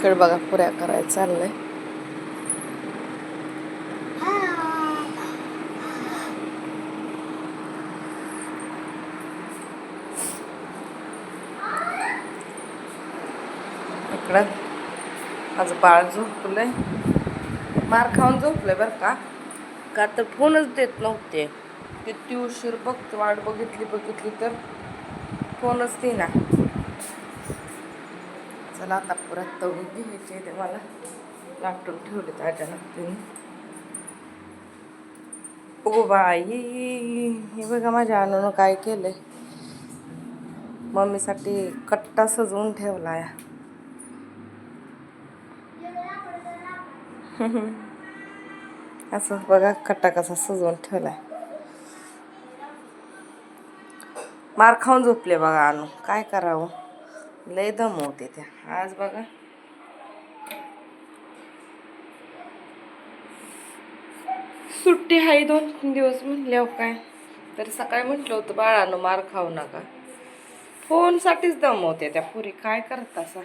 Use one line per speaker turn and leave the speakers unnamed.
इकडे बघा पुऱ्या करायला चाललंय. इकडं माझं बाळ झोपलंय, मार खाऊन झोपलंय बरं का. का तर फोनच देत नव्हते. किती उशीर बघते, वाट बघितली तर फोनच देईना. चला आता परत तळून घ्यायचे ते मला लाटून ठेवले ताज्या लागते. ओ बाई, हे बघा माझ्या अनुनं काय केलंय. मम्मीसाठी कट्टा सजवून ठेवलाय. असं बघा कट्टा कसा सजवून ठेवलाय. मार खाऊन झोपले बघा अनु, काय करावं, लय दमवते त्या. आज बघा सुट्टी आहे 2-3 दिवस म्हणल्यावर काय तर सकाळी म्हटलं होतं बाळानं मार खाऊ नका. फोनसाठीच दमवते त्या पुरी, काय करत असा.